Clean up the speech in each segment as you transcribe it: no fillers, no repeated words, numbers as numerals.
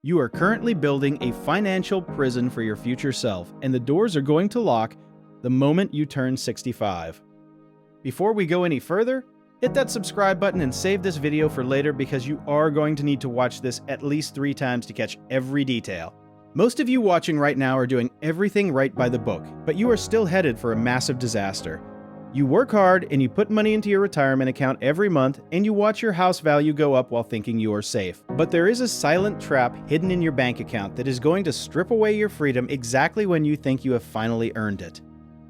You are currently building a financial prison for your future self, and the doors are going to lock the moment you turn 65. Before we go any further, hit that subscribe button and save this video for later because you are going to need to watch this at least 3 times to catch every detail. Most of you watching right now are doing everything right by the book, but you are still headed for a massive disaster. You work hard and you put money into your retirement account every month and you watch your house value go up while thinking you are safe. But there is a silent trap hidden in your bank account that is going to strip away your freedom exactly when you think you have finally earned it.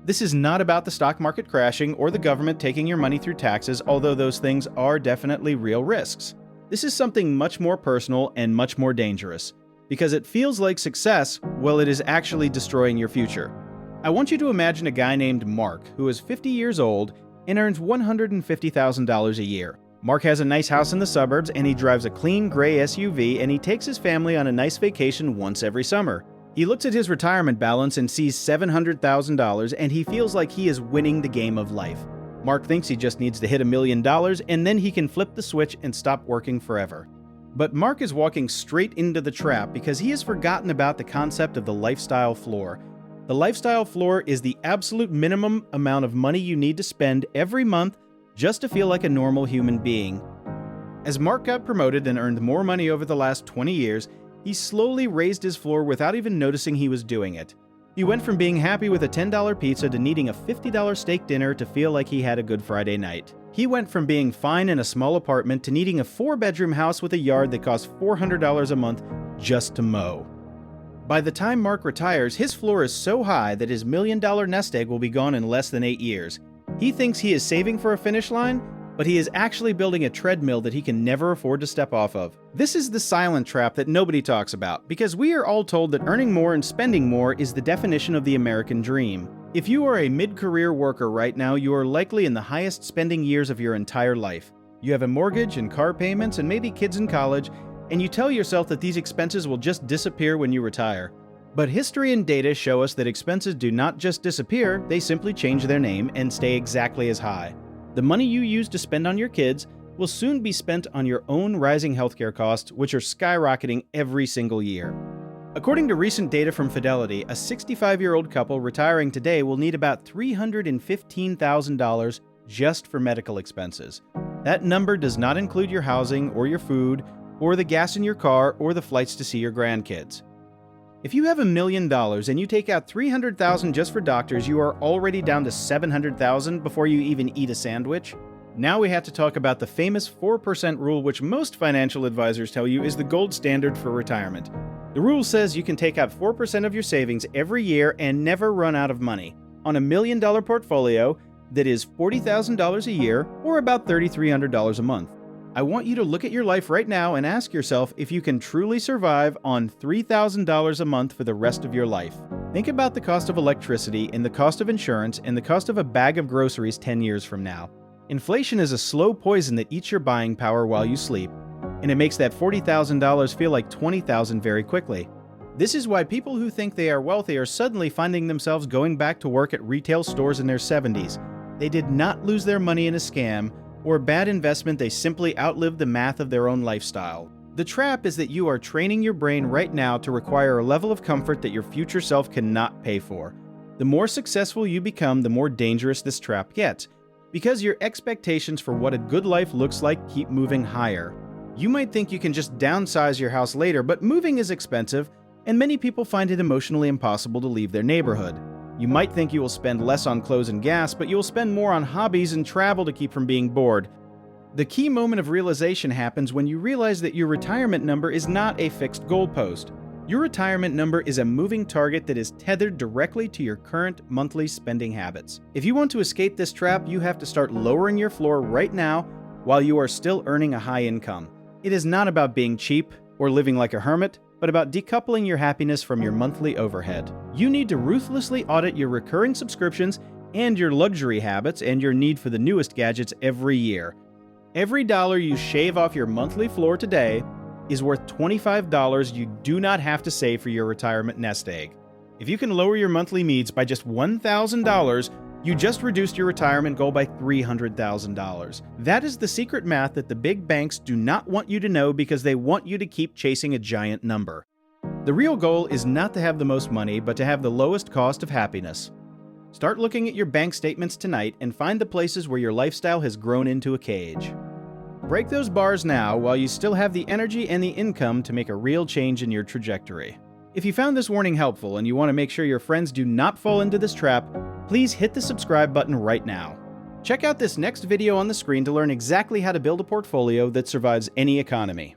This is not about the stock market crashing or the government taking your money through taxes, although those things are definitely real risks. This is something much more personal and much more dangerous, because it feels like success while it is actually destroying your future. I want you to imagine a guy named Mark who is 50 years old and earns $150,000 a year. Mark has a nice house in the suburbs and he drives a clean gray SUV and he takes his family on a nice vacation once every summer. He looks at his retirement balance and sees $700,000 and he feels like he is winning the game of life. Mark thinks he just needs to hit $1 million and then he can flip the switch and stop working forever. But Mark is walking straight into the trap because he has forgotten about the concept of the lifestyle floor. The lifestyle floor is the absolute minimum amount of money you need to spend every month just to feel like a normal human being. As Mark got promoted and earned more money over the last 20 years, he slowly raised his floor without even noticing he was doing it. He went from being happy with a $10 pizza to needing a $50 steak dinner to feel like he had a good Friday night. He went from being fine in a small apartment to needing a 4-bedroom house with a yard that costs $400 a month just to mow. By the time Mark retires, his floor is so high that his $1 million nest egg will be gone in less than 8 years. He thinks he is saving for a finish line, but he is actually building a treadmill that he can never afford to step off of. This is the silent trap that nobody talks about, because we are all told that earning more and spending more is the definition of the American dream. If you are a mid-career worker right now, you are likely in the highest spending years of your entire life. You have a mortgage and car payments and maybe kids in college, and you tell yourself that these expenses will just disappear when you retire. But history and data show us that expenses do not just disappear, they simply change their name and stay exactly as high. The money you use to spend on your kids will soon be spent on your own rising healthcare costs, which are skyrocketing every single year. According to recent data from Fidelity, a 65-year-old couple retiring today will need about $315,000 just for medical expenses. That number does not include your housing or your food, or the gas in your car, or the flights to see your grandkids. If you have $1 million and you take out $300,000 just for doctors, you are already down to $700,000 before you even eat a sandwich. Now we have to talk about the famous 4% rule, which most financial advisors tell you is the gold standard for retirement. The rule says you can take out 4% of your savings every year and never run out of money. On a $1 million portfolio, that is $40,000 a year, or about $3,300 a month. I want you to look at your life right now and ask yourself if you can truly survive on $3,000 a month for the rest of your life. Think about the cost of electricity and the cost of insurance and the cost of a bag of groceries 10 years from now. Inflation is a slow poison that eats your buying power while you sleep, and it makes that $40,000 feel like $20,000 very quickly. This is why people who think they are wealthy are suddenly finding themselves going back to work at retail stores in their 70s. They did not lose their money in a scam or a bad investment, they simply outlived the math of their own lifestyle. The trap is that you are training your brain right now to require a level of comfort that your future self cannot pay for. The more successful you become, the more dangerous this trap gets, because your expectations for what a good life looks like keep moving higher. You might think you can just downsize your house later, but moving is expensive, and many people find it emotionally impossible to leave their neighborhood. You might think you will spend less on clothes and gas, but you will spend more on hobbies and travel to keep from being bored. The key moment of realization happens when you realize that your retirement number is not a fixed goalpost. Your retirement number is a moving target that is tethered directly to your current monthly spending habits. If you want to escape this trap, you have to start lowering your floor right now while you are still earning a high income. It is not about being cheap or living like a hermit, but about decoupling your happiness from your monthly overhead. You need to ruthlessly audit your recurring subscriptions and your luxury habits and your need for the newest gadgets every year. Every dollar you shave off your monthly floor today is worth $25 you do not have to save for your retirement nest egg. If you can lower your monthly needs by just $1,000, You just reduced your retirement goal by $300,000. That is the secret math that the big banks do not want you to know because they want you to keep chasing a giant number. The real goal is not to have the most money, but to have the lowest cost of happiness. Start looking at your bank statements tonight and find the places where your lifestyle has grown into a cage. Break those bars now while you still have the energy and the income to make a real change in your trajectory. If you found this warning helpful and you want to make sure your friends do not fall into this trap, please hit the subscribe button right now. Check out this next video on the screen to learn exactly how to build a portfolio that survives any economy.